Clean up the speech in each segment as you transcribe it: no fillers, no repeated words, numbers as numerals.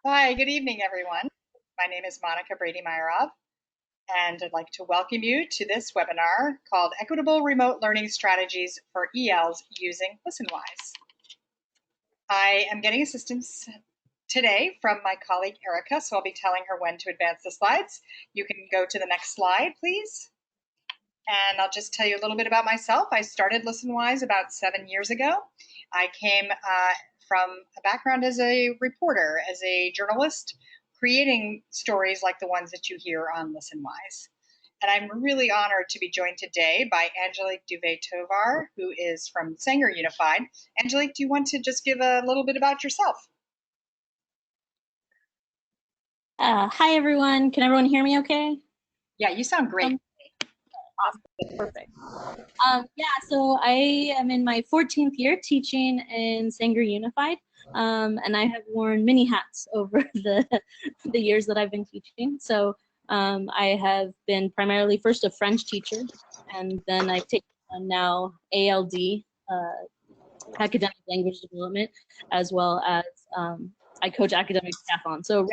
Hi, good evening, everyone. My name is Monica Brady-Myerov, and I'd like to welcome you to this webinar called Equitable Remote Learning Strategies for ELs Using Listenwise. I am getting assistance today from my colleague Erica, so I'll be telling her when to advance the slides. You can go to the next slide, please. And I'll just tell you a little bit about myself. I started Listenwise about 7 years ago. I came from a background as a reporter, as a journalist, creating stories like the ones that you hear on Listenwise. And I'm really honored to be joined today by Angelique Duvet-Tovar, who is from Sanger Unified. Angelique, do you want to just give a little bit about yourself? Hi everyone. Can everyone hear me okay? Yeah, you sound great. Awesome. Perfect. Yeah, so I am in my 14th year teaching in Sanger Unified, and I have worn many hats over the years that I've been teaching. So I have been primarily first a French teacher, and then I've taken on now ALD, academic language development, as well as I coach academic decathlon. So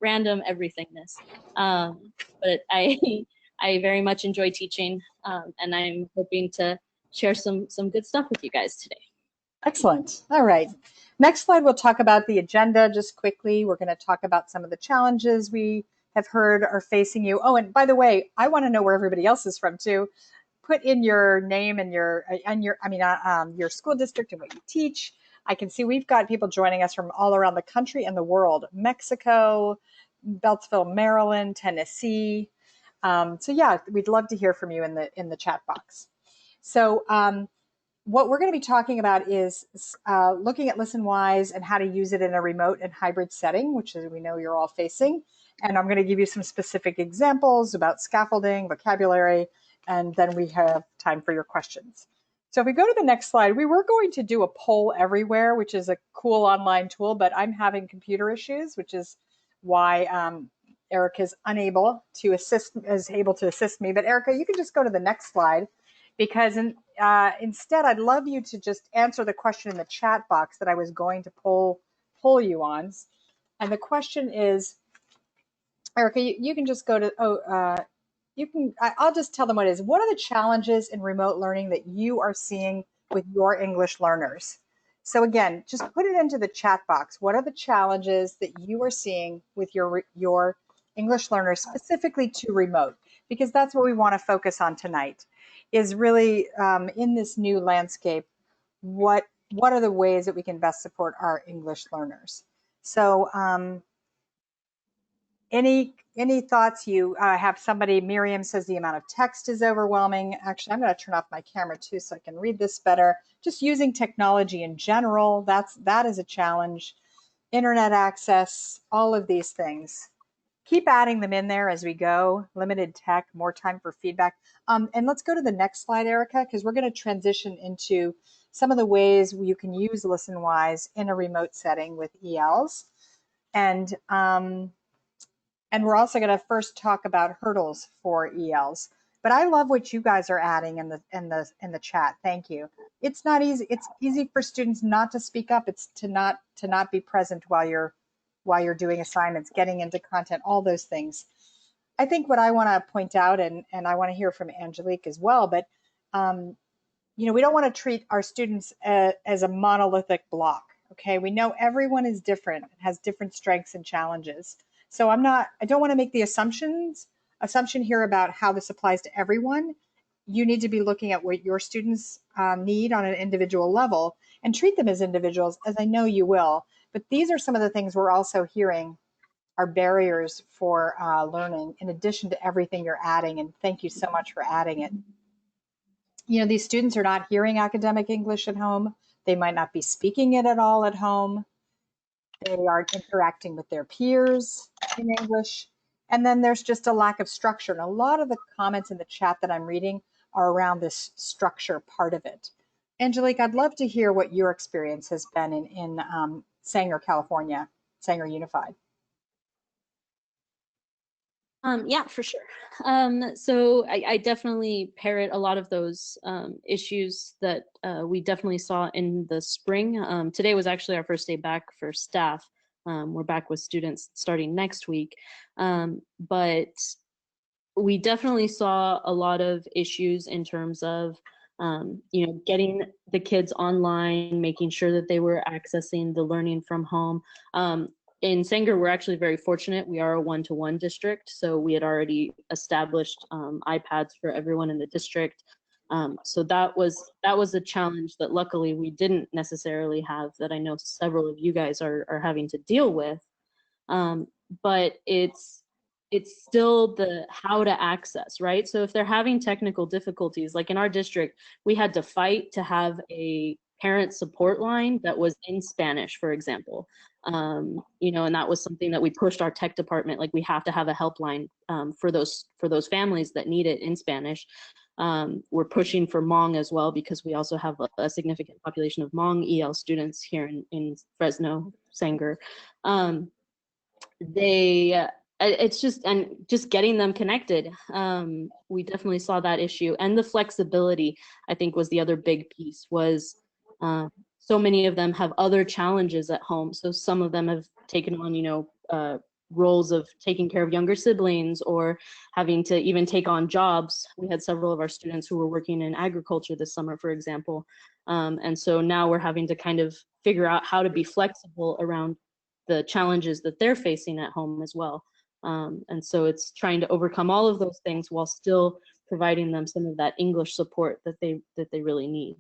random everythingness. But I very much enjoy teaching, and I'm hoping to share some good stuff with you guys today. Excellent. All right. Next slide, we'll talk about the agenda just quickly. We're going to talk about some of the challenges we have heard are facing you. Oh, and by the way, I want to know where everybody else is from too. Put in your name and your school district and what you teach. I can see we've got people joining us from all around the country and the world: Mexico, Beltsville, Maryland, Tennessee. So yeah, we'd love to hear from you in the chat box. So what we're going to be talking about is looking at Listenwise and how to use it in a remote and hybrid setting, which is we know you're all facing. And I'm going to give you some specific examples about scaffolding, vocabulary, and then we have time for your questions. So if we go to the next slide, we were going to do a poll everywhere, which is a cool online tool, but I'm having computer issues, which is why Erica is able to assist me. But Erica, you can just go to the next slide, because instead I'd love you to just answer the question in the chat box that I was going to poll you on. And the question is, Erica, you can just go to, I'll just tell them what it is. What are the challenges in remote learning that you are seeing with your English learners? So again, just put it into the chat box. What are the challenges that you are seeing with your English learners, specifically to remote? Because that's what we want to focus on tonight, is really in this new landscape, what are the ways that we can best support our English learners? So any thoughts? You have somebody, Miriam says the amount of text is overwhelming. Actually, I'm going to turn off my camera too so I can read this better. Just using technology in general, that is a challenge. Internet access, all of these things. Keep adding them in there as we go. Limited tech, more time for feedback. And let's go to the next slide, Erica, because we're going to transition into some of the ways you can use Listenwise in a remote setting with ELs. And we're also going to first talk about hurdles for ELs. But I love what you guys are adding in the chat. Thank you. It's not easy. It's easy for students not to speak up. It's to not be present while you're doing assignments, getting into content, all those things. I think what I want to point out, and I want to hear from Angelique as well, but we don't want to treat our students as a monolithic block. Okay, we know everyone is different, has different strengths and challenges. So I don't want to make the assumption here about how this applies to everyone. You need to be looking at what your students need on an individual level and treat them as individuals, as I know you will. But these are some of the things we're also hearing are barriers for learning, in addition to everything you're adding. And thank you so much for adding it. These students are not hearing academic English at home. They might not be speaking it at all at home. They aren't interacting with their peers in English. And then there's just a lack of structure. And a lot of the comments in the chat that I'm reading are around this structure part of it. Angelique, I'd love to hear what your experience has been in Sanger, California, Sanger Unified. Yeah, for sure. So I definitely parrot a lot of those issues that we definitely saw in the spring. Today was actually our first day back for staff. We're back with students starting next week. But we definitely saw a lot of issues in terms of, getting the kids online, making sure that they were accessing the learning from home. In Sanger, we're actually very fortunate. We are a one-to-one district, so we had already established iPads for everyone in the district. So that was a challenge that luckily we didn't necessarily have, that I know several of you guys are having to deal with. But it's still the how to access, right? So if they're having technical difficulties, like in our district, we had to fight to have a parent support line that was in Spanish, for example. And that was something that we pushed our tech department, like we have to have a helpline for those families that need it in Spanish. We're pushing for Hmong as well, because we also have a significant population of Hmong EL students here in Fresno, Sanger. It's just getting them connected. We definitely saw that issue, and the flexibility, I think, was the other big piece. Was so many of them have other challenges at home, so some of them have taken on roles of taking care of younger siblings, or having to even take on jobs. We had several of our students who were working in agriculture this summer, for example, and so now we're having to kind of figure out how to be flexible around the challenges that they're facing at home as well. And so it's trying to overcome all of those things while still providing them some of that English support that they really need.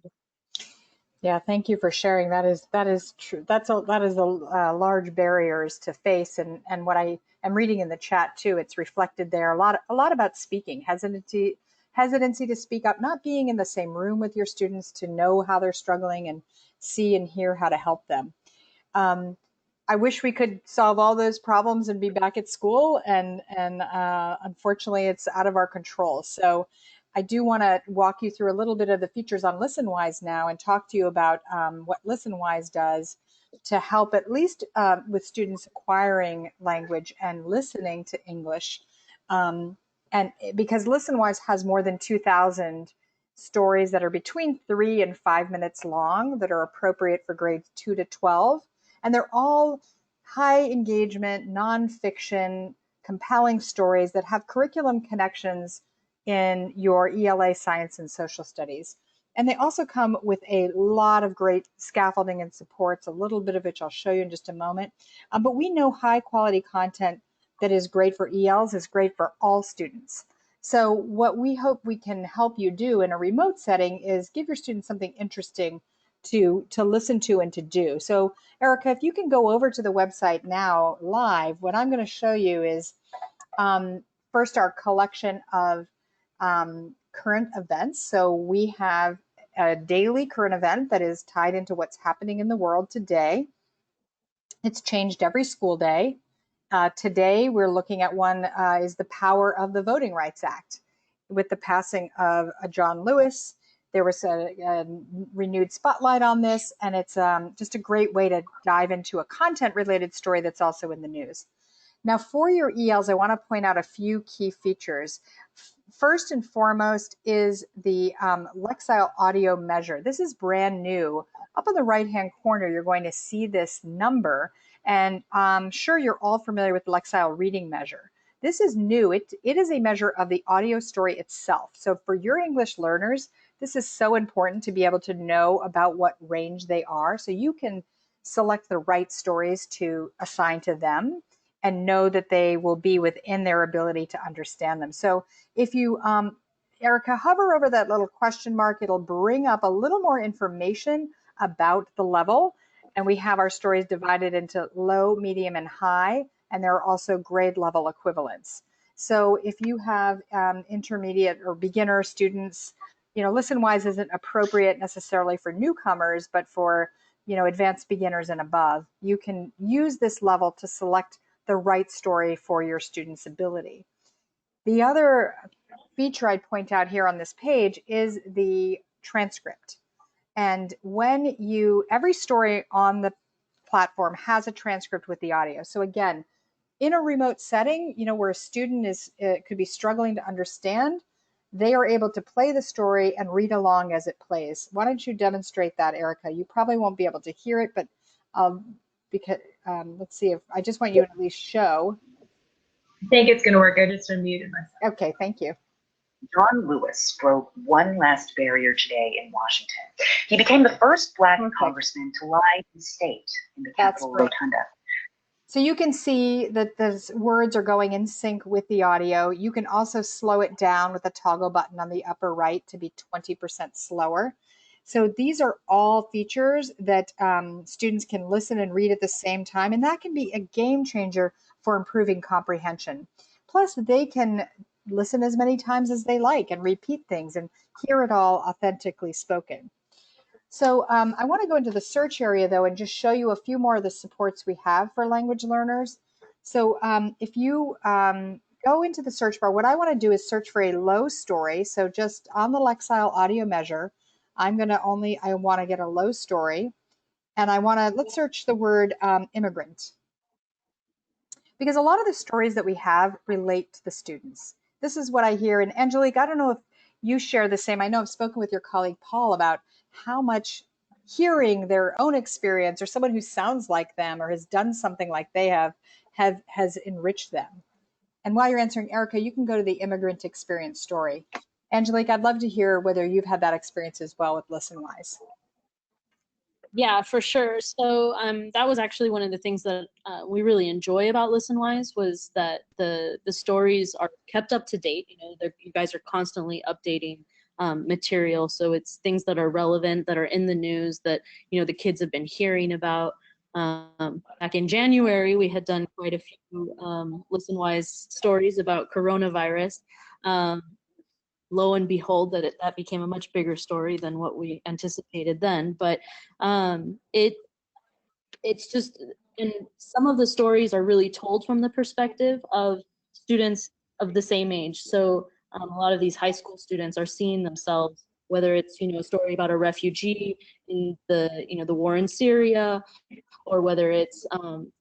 Yeah, thank you for sharing. That is true. That is a large barriers to face, and what I am reading in the chat too, it's reflected there a lot about speaking, hesitancy to speak up, not being in the same room with your students to know how they're struggling and see and hear how to help them. I wish we could solve all those problems and be back at school, and unfortunately, it's out of our control. So I do want to walk you through a little bit of the features on Listenwise now, and talk to you about what Listenwise does to help, at least with students acquiring language and listening to English. And because Listenwise has more than 2,000 stories that are between 3 and 5 minutes long that are appropriate for grades 2 to 12. And they're all high engagement, nonfiction, compelling stories that have curriculum connections in your ELA science and social studies. And they also come with a lot of great scaffolding and supports, a little bit of which I'll show you in just a moment. But we know high quality content that is great for ELs is great for all students. So what we hope we can help you do in a remote setting is give your students something interesting to listen to and to do. So Erica, if you can go over to the website now live, what I'm going to show you is first our collection of current events. So we have a daily current event that is tied into what's happening in the world today. It's changed every school day. Today we're looking at one is the power of the Voting Rights Act. With the passing of John Lewis, there was a renewed spotlight on this, and it's just a great way to dive into a content-related story that's also in the news. Now, for your ELs, I want to point out a few key features. First and foremost is the Lexile audio measure. This is brand new. Up on the right-hand corner, you're going to see this number, and I'm sure you're all familiar with the Lexile reading measure. This is new. It is a measure of the audio story itself. So for your English learners, this is so important to be able to know about what range they are, so you can select the right stories to assign to them and know that they will be within their ability to understand them. So if you, Erica, hover over that little question mark, it'll bring up a little more information about the level. And we have our stories divided into low, medium, and high, and there are also grade level equivalents. So if you have intermediate or beginner students, Listenwise isn't appropriate necessarily for newcomers, but for advanced beginners and above, you can use this level to select the right story for your student's ability. The other feature I'd point out here on this page is the transcript. And when every story on the platform has a transcript with the audio. So again, in a remote setting, where a student could be struggling to understand, they are able to play the story and read along as it plays. Why don't you demonstrate that, Erica? You probably won't be able to hear it, but because let's see if I just want you to at least show. I think it's going to work. I just unmuted myself. Okay, thank you. John Lewis broke one last barrier today in Washington. He became the first Black congressman to lie in state in the Capitol Rotunda. So you can see that the words are going in sync with the audio. You can also slow it down with the toggle button on the upper right to be 20% slower. So these are all features that students can listen and read at the same time, and that can be a game changer for improving comprehension. Plus, they can listen as many times as they like and repeat things and hear it all authentically spoken. So I want to go into the search area, though, and just show you a few more of the supports we have for language learners. So if you go into the search bar, what I want to do is search for a low story. So just on the Lexile audio measure, I want to get a low story. And let's search the word immigrant. Because a lot of the stories that we have relate to the students. This is what I hear. And Angelique, I don't know if you share the same. I know I've spoken with your colleague Paul about how much hearing their own experience or someone who sounds like them or has done something like they has enriched them. And while you're answering, Erica, you can go to the immigrant experience story. Angelique, I'd love to hear whether you've had that experience as well with Listenwise. Yeah, for sure. So that was actually one of the things that we really enjoy about Listenwise was that the stories are kept up to date. You know, you guys are constantly updating material, so it's things that are relevant, that are in the news, that the kids have been hearing about. Back in January, we had done quite a few Listenwise stories about coronavirus. Lo and behold, that became a much bigger story than what we anticipated then. But it's just, and some of the stories are really told from the perspective of students of the same age. So a lot of these high school students are seeing themselves, whether it's a story about a refugee in the war in Syria, or whether it's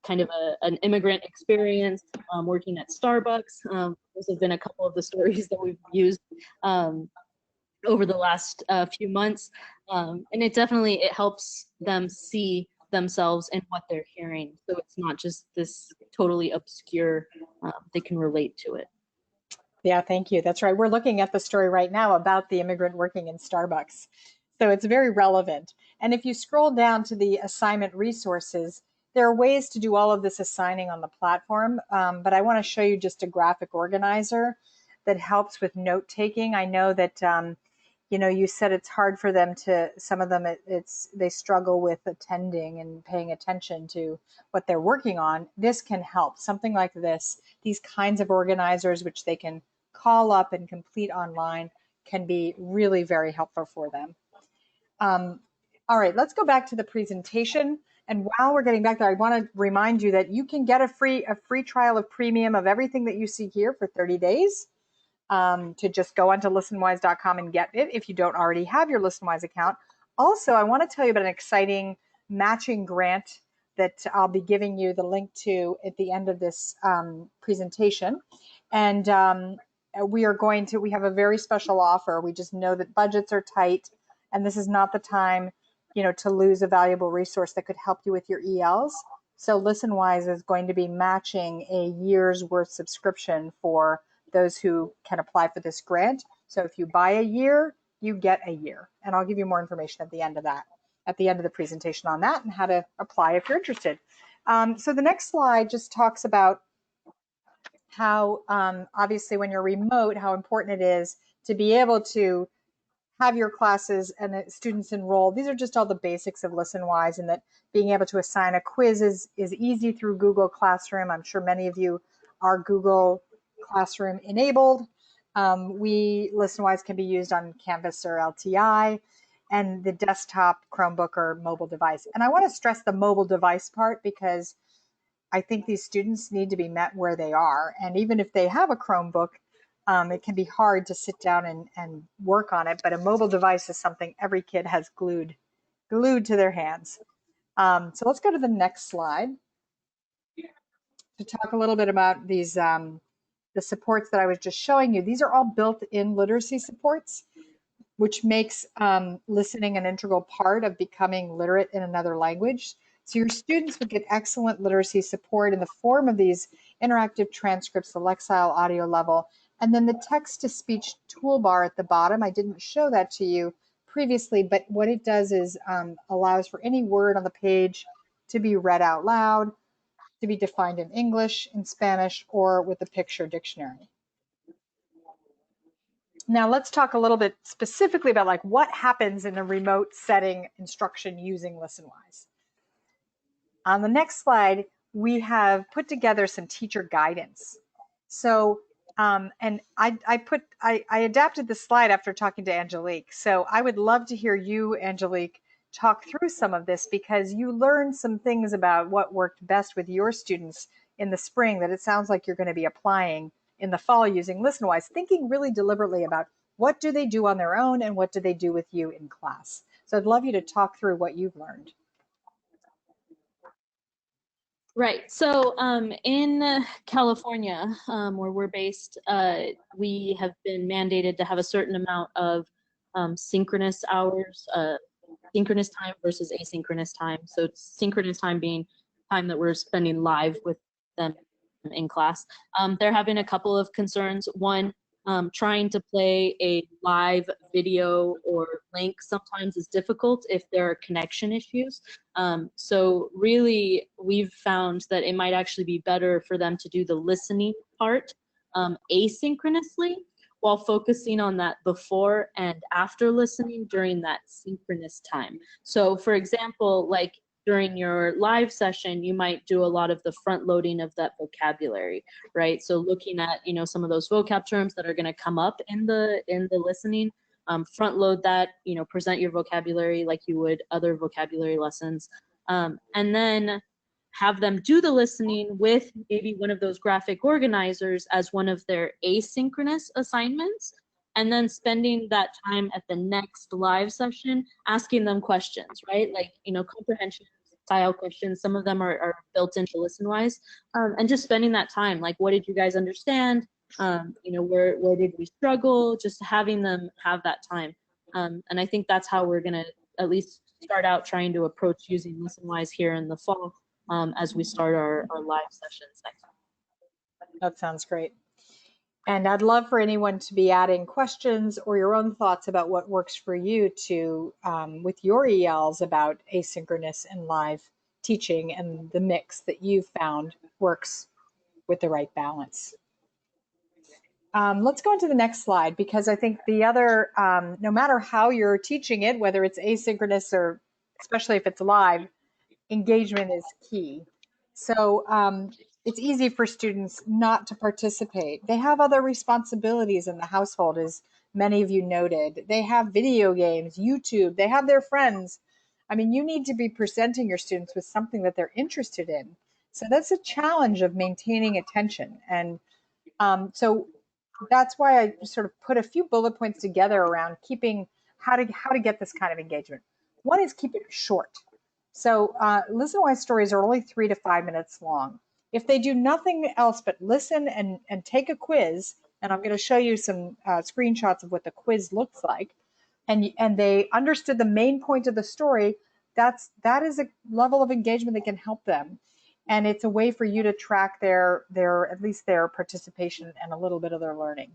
kind of an immigrant experience working at Starbucks. Those have been a couple of the stories that we've used over the last few months. And it helps them see themselves in what they're hearing. So it's not just this totally obscure, they can relate to it. Yeah, thank you. That's right. We're looking at the story right now about the immigrant working in Starbucks. So it's very relevant. And if you scroll down to the assignment resources, there are ways to do all of this assigning on the platform. But I want to show you just a graphic organizer that helps with note taking. I know that, you said it's hard for them some of them, they struggle with attending and paying attention to what they're working on. This can help. Something like this, these kinds of organizers, which they can call up and complete online, can be really very helpful for them. All right, let's go back to the presentation. And while we're getting back there, I want to remind you that you can get a free trial of premium of everything that you see here for 30 days. To just go onto listenwise.com and get it if you don't already have your Listenwise account. Also, I want to tell you about an exciting matching grant that I'll be giving you the link to at the end of this presentation. And we have a very special offer. We just know that budgets are tight, and this is not the time, to lose a valuable resource that could help you with your ELs. So Listenwise is going to be matching a year's worth subscription for those who can apply for this grant. So if you buy a year, you get a year. And I'll give you more information at the end of the presentation on that and how to apply if you're interested. So the next slide just talks about how, obviously, when you're remote, how important it is to be able to have your classes and the students enroll. These are just all the basics of Listenwise, and that being able to assign a quiz is easy through Google Classroom. I'm sure many of you are Google Classroom enabled. Listenwise can be used on Canvas or LTI, and the desktop, Chromebook, or mobile device. And I want to stress the mobile device part because I think these students need to be met where they are. And even if they have a Chromebook, it can be hard to sit down and work on it. But a mobile device is something every kid has glued to their hands. So let's go to the next slide to talk a little bit about these the supports that I was just showing you. These are all built-in literacy supports, which makes listening an integral part of becoming literate in another language. So your students would get excellent literacy support in the form of these interactive transcripts, the Lexile audio level, and then the text-to-speech toolbar at the bottom. I didn't show that to you previously, but what it does is allows for any word on the page to be read out loud, to be defined in English, in Spanish, or with a picture dictionary. Now let's talk a little bit specifically about like what happens in a remote setting instruction using Listenwise. On the next slide, we have put together some teacher guidance. So, and I adapted the slide after talking to Angelique. So I would love to hear you, Angelique, talk through some of this because you learned some things about what worked best with your students in the spring that it sounds like you're going to be applying in the fall using Listenwise, thinking really deliberately about what do they do on their own and what do they do with you in class. So I'd love you to talk through what you've learned. Right. So in California, where we're based, we have been mandated to have a certain amount of synchronous hours, synchronous time versus asynchronous time. So synchronous time being time that we're spending live with them in class. They're having a couple of concerns. One, trying to play a live video or link sometimes is difficult if there are connection issues. So really, we've found that it might actually be better for them to do the listening part asynchronously while focusing on that before and after listening during that synchronous time. So for example, like during your live session, you might do a lot of the front loading of that vocabulary, right? So looking at, you know, some of those vocab terms that are going to come up in the listening, front load that, you know, present your vocabulary like you would other vocabulary lessons, and then have them do the listening with maybe one of those graphic organizers as one of their asynchronous assignments, and then spending that time at the next live session asking them questions, right? Like, you know, comprehension style questions. Some of them are built into Listenwise, and just spending that time, like, what did you guys understand? You know, where did we struggle? Just having them have that time. And I think that's how we're gonna at least start out trying to approach using Listenwise here in the fall, as we start our live sessions next week. That sounds great. And I'd love for anyone to be adding questions or your own thoughts about what works for you to with your ELs about asynchronous and live teaching and the mix that you've found works with the right balance. Let's go into the next slide because I think the other, no matter how you're teaching it, whether it's asynchronous or especially if it's live, engagement is key. So it's easy for students not to participate. They have other responsibilities in the household, as many of you noted. They have video games, YouTube, they have their friends. I mean, you need to be presenting your students with something that they're interested in. So that's a challenge of maintaining attention. And so that's why I sort of put a few bullet points together around keeping how to get this kind of engagement. One is keep it short. So Listenwise stories are only 3 to 5 minutes long. If they do nothing else but listen and take a quiz, and I'm going to show you some screenshots of what the quiz looks like, and they understood the main point of the story, that is a level of engagement that can help them. And it's a way for you to track their at least their participation and a little bit of their learning.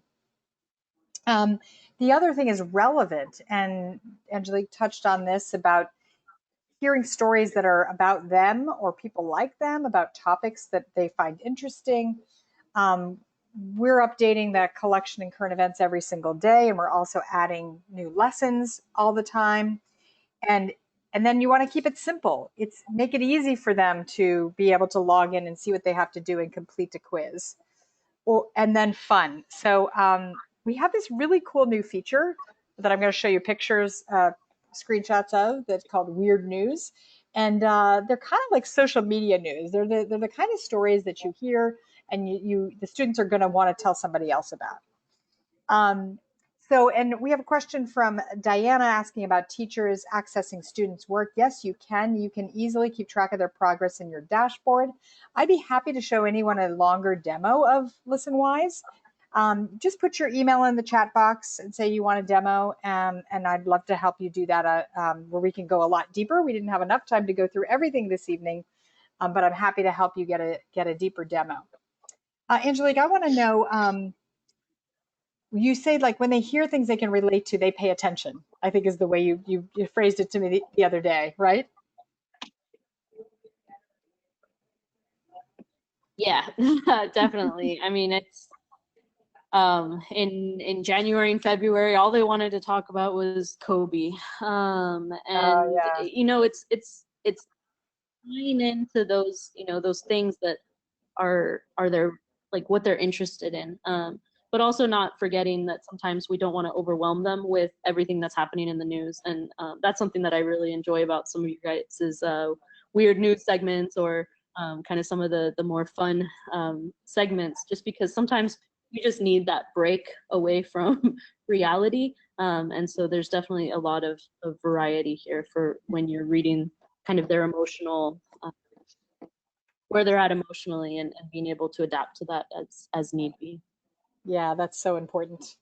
The other thing is relevant, and Angelique touched on this about hearing stories that are about them or people like them, about topics that they find interesting. We're updating that collection in current events every single day, and we're also adding new lessons all the time. And then you want to keep it simple. Make it easy for them to be able to log in and see what they have to do and complete a quiz. And then fun. So we have this really cool new feature that I'm going to show you pictures, screenshots of, that's called Weird News. And they're kind of like social media news. They're the kind of stories that you hear and the students are going to want to tell somebody else about. And we have a question from Diana asking about teachers accessing students' work. Yes, you can. You can easily keep track of their progress in your dashboard. I'd be happy to show anyone a longer demo of Listenwise. Just put your email in the chat box and say you want a demo, and I'd love to help you do that where we can go a lot deeper. We didn't have enough time to go through everything this evening, but I'm happy to help you get a deeper demo. Angelique, I want to know, you say like when they hear things they can relate to, they pay attention, I think is the way you phrased it to me the other day, right? Yeah, definitely. I mean, it's in January and February, all they wanted to talk about was Kobe. And Yeah. you know, it's tying into those, you know, those things that are their, like, what they're interested in. But also not forgetting that sometimes we don't want to overwhelm them with everything that's happening in the news. And that's something that I really enjoy about some of you guys is weird news segments, or kind of some of the more fun segments, just because sometimes you just need that break away from reality. And so there's definitely a lot of variety here for when you're reading kind of their emotional, where they're at emotionally, and being able to adapt to that as need be. Yeah, that's so important.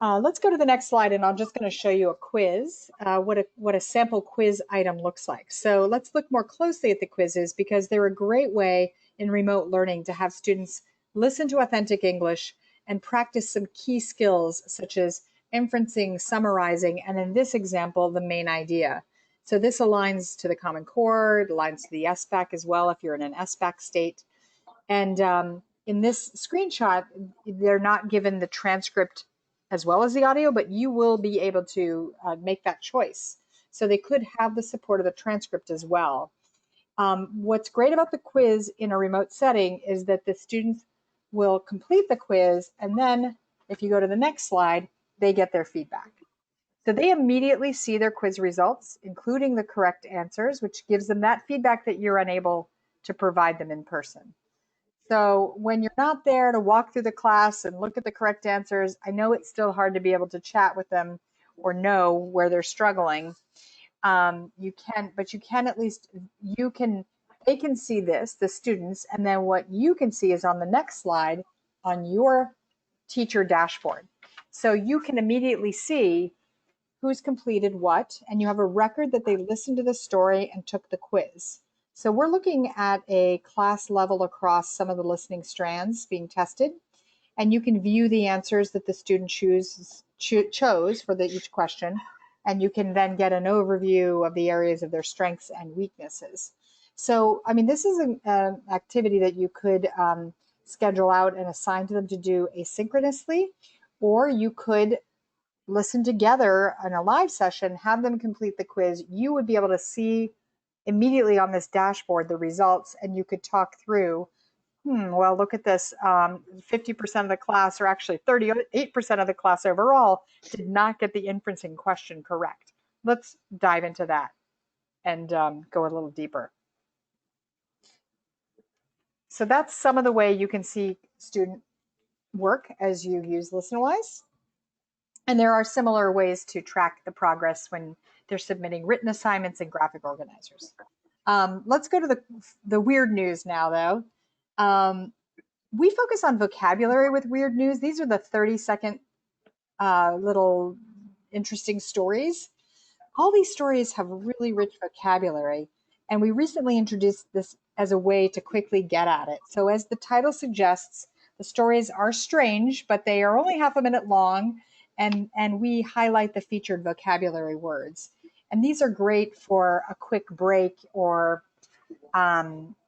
Let's go to the next slide, and I'm just going to show you a quiz, what a sample quiz item looks like. So let's look more closely at the quizzes, because they're a great way in remote learning to have students listen to authentic English and practice some key skills such as inferencing, summarizing, and in this example, the main idea. So this aligns to the Common Core, it aligns to the SBAC as well if you're in an SBAC state. And in this screenshot, they're not given the transcript as well as the audio, but you will be able to make that choice. So they could have the support of the transcript as well. What's great about the quiz in a remote setting is that the students will complete the quiz, and then if you go to the next slide, they get their feedback. So they immediately see their quiz results, including the correct answers, which gives them that feedback that you're unable to provide them in person. So when you're not there to walk through the class and look at the correct answers, I know it's still hard to be able to chat with them or know where they're struggling. You can at least, they can see this, the students, and then what you can see is on the next slide on your teacher dashboard. So you can immediately see who's completed what, and you have a record that they listened to the story and took the quiz. So we're looking at a class level across some of the listening strands being tested, and you can view the answers that the student chose for each question, and you can then get an overview of the areas of their strengths and weaknesses. So, I mean, this is an activity that you could schedule out and assign to them to do asynchronously, or you could listen together in a live session, have them complete the quiz. You would be able to see immediately on this dashboard the results, and you could talk through, well, look at this, 50% of the class, or actually 38% of the class overall, did not get the inferencing question correct. Let's dive into that and go a little deeper. So that's some of the way you can see student work as you use Listenwise. And there are similar ways to track the progress when they're submitting written assignments and graphic organizers. Let's go to the weird news now, though. We focus on vocabulary with weird news. These are the 30-second little interesting stories. All these stories have really rich vocabulary, and we recently introduced this as a way to quickly get at it. So as the title suggests, the stories are strange, but they are only half a minute long, and we highlight the featured vocabulary words. And these are great for a quick break, or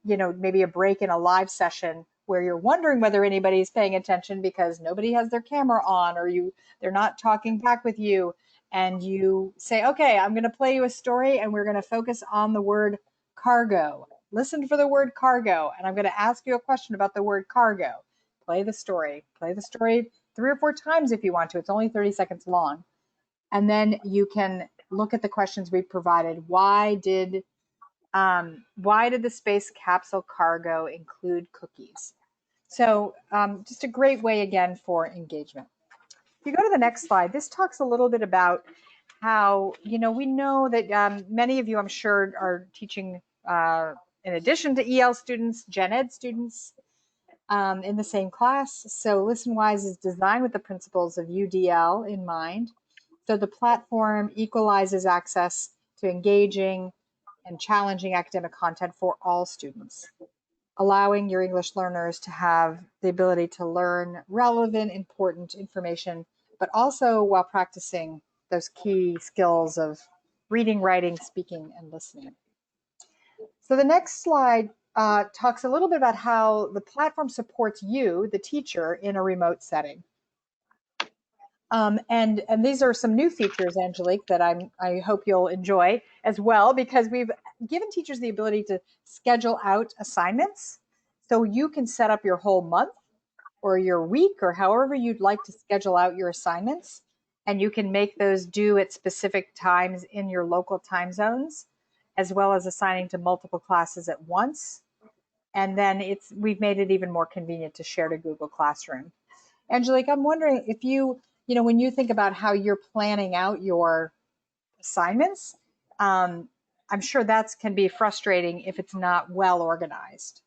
maybe a break in a live session where you're wondering whether anybody's paying attention because nobody has their camera on, or they're not talking back with you. And you say, okay, I'm going to play you a story, and we're going to focus on the word cargo. Listen for the word cargo, and I'm going to ask you a question about the word cargo. Play the story. Play the story 3 or 4 times if you want to. It's only 30 seconds long. And then you can look at the questions we provided. Why did the space capsule cargo include cookies? So just a great way, again, for engagement. If you go to the next slide, this talks a little bit about how, we know that many of you, I'm sure, are teaching, in addition to EL students, Gen Ed students. in the same class. So Listenwise is designed with the principles of UDL in mind. So the platform equalizes access to engaging and challenging academic content for all students, allowing your English learners to have the ability to learn relevant, important information, but also while practicing those key skills of reading, writing, speaking, and listening. So the next slide talks a little bit about how the platform supports you, the teacher, in a remote setting. And these are some new features, Angelique, that I hope you'll enjoy as well, because we've given teachers the ability to schedule out assignments. So you can set up your whole month or your week or however you'd like to schedule out your assignments. And you can make those due at specific times in your local time zones, as well as assigning to multiple classes at once. And then we've made it even more convenient to share to Google Classroom. Angelique, I'm wondering if when you think about how you're planning out your assignments, I'm sure that can be frustrating if it's not well organized.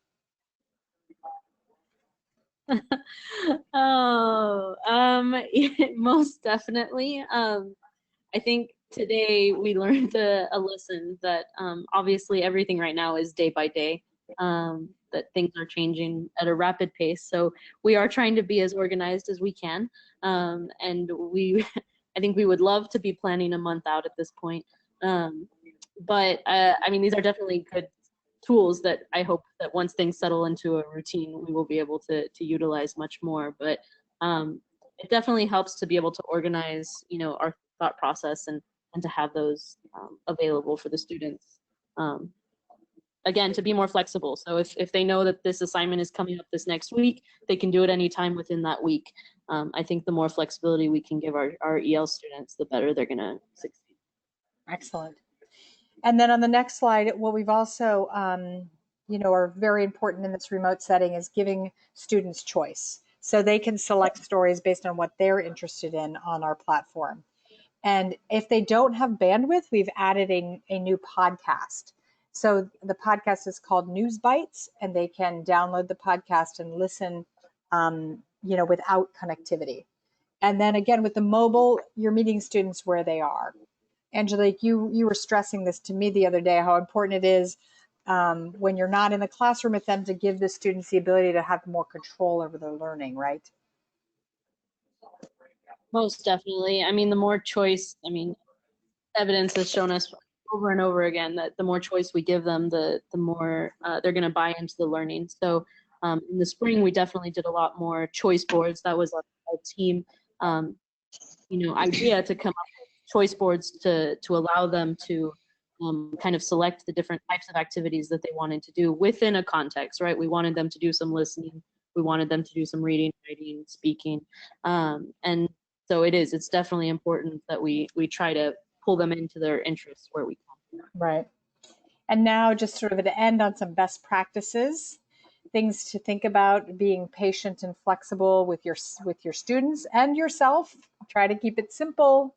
Most definitely. I think today we learned a lesson that obviously everything right now is day by day, that things are changing at a rapid pace. So we are trying to be as organized as we can. And I think we would love to be planning a month out at this point. But I mean, these are definitely good tools that I hope that once things settle into a routine, we will be able to utilize much more. But it definitely helps to be able to organize, our thought process and to have those available for the students. Again, to be more flexible. So if they know that this assignment is coming up this next week, they can do it anytime within that week. I think the more flexibility we can give our EL students, the better they're going to succeed. Excellent. And then on the next slide, what we've also, are very important in this remote setting is giving students choice. So they can select stories based on what they're interested in on our platform. And if they don't have bandwidth, we've added a new podcast. So the podcast is called News Bites, and they can download the podcast and listen, without connectivity. And then again, with the mobile, you're meeting students where they are. Angelique, you were stressing this to me the other day, how important it is when you're not in the classroom with them to give the students the ability to have more control over their learning, right? Most definitely. I mean, the more choice, evidence has shown us over and over again that the more choice we give them, the more they're going to buy into the learning. So in the spring, we definitely did a lot more choice boards. That was our team, idea to come up with choice boards to allow them to kind of select the different types of activities that they wanted to do within a context, right? We wanted them to do some listening. We wanted them to do some reading, writing, speaking. And so it's definitely important that we try to pull them into their interests where we can. Right. And now just sort of to end on some best practices, things to think about: being patient and flexible with your students and yourself. Try to keep it simple.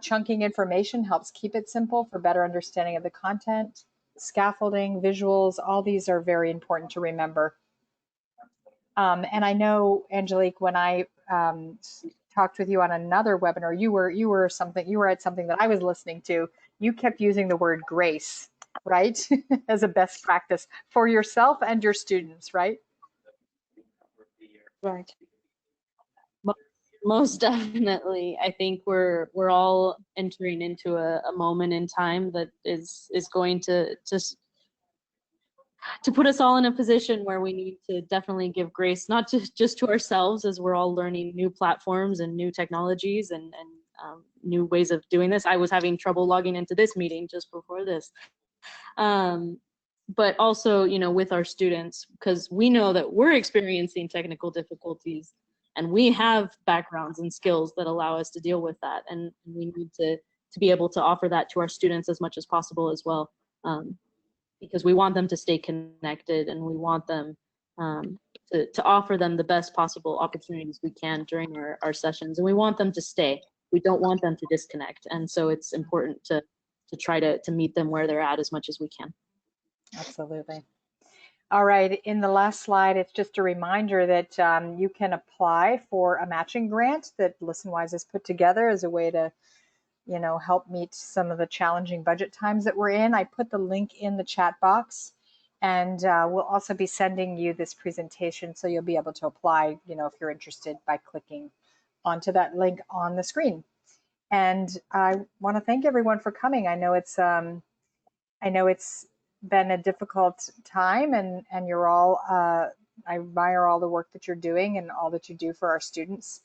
Chunking information helps keep it simple for better understanding of the content. Scaffolding, visuals, all these are very important to remember. And I know, Angelique, when I talked with you on another webinar, you were at something that I was listening to. You kept using the word grace, right, as a best practice for yourself and your students, right? Right. Most definitely. I think we're all entering into a moment in time that is going to put us all in a position where we need to definitely give grace, not just to ourselves, as we're all learning new platforms and new technologies and new ways of doing this. I was having trouble logging into this meeting just before this. But also, with our students, because we know that we're experiencing technical difficulties and we have backgrounds and skills that allow us to deal with that. And we need to be able to offer that to our students as much as possible as well. Because we want them to stay connected and we want them to offer them the best possible opportunities we can during our sessions. And we want them to stay. We don't want them to disconnect. And so it's important to try to meet them where they're at as much as we can. Absolutely. All right, in the last slide, it's just a reminder that you can apply for a matching grant that Listenwise has put together as a way to, you know, help meet some of the challenging budget times that we're in. I put the link in the chat box, and we'll also be sending you this presentation, so you'll be able to apply, you know, if you're interested, by clicking onto that link on the screen. And I want to thank everyone for coming. I know it's been a difficult time, and you're all, I admire all the work that you're doing and all that you do for our students.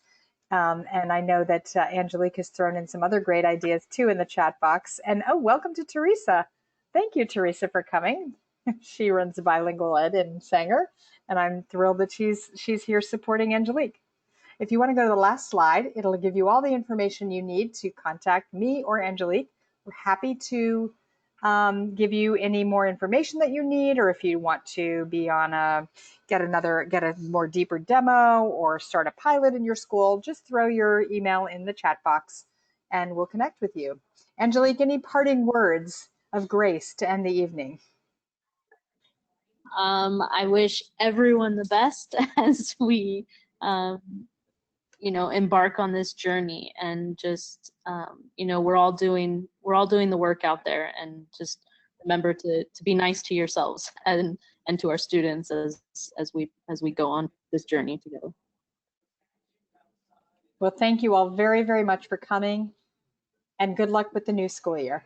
And I know that Angelique has thrown in some other great ideas too in the chat box. And oh, welcome to Teresa. Thank you, Teresa, for coming. She runs Bilingual Ed in Sanger, and I'm thrilled that she's here supporting Angelique. If you want to go to the last slide, it'll give you all the information you need to contact me or Angelique. We're happy to give you any more information that you need, or if you want to be on get a more deeper demo or start a pilot in your school, just throw your email in the chat box and we'll connect with you. Angelique, any parting words of grace to end the evening? I wish everyone the best as we you know, embark on this journey, and just you know, we're all doing the work out there, and just remember to be nice to yourselves and to our students as we go on this journey together. Well, thank you all very, very much for coming, and good luck with the new school year.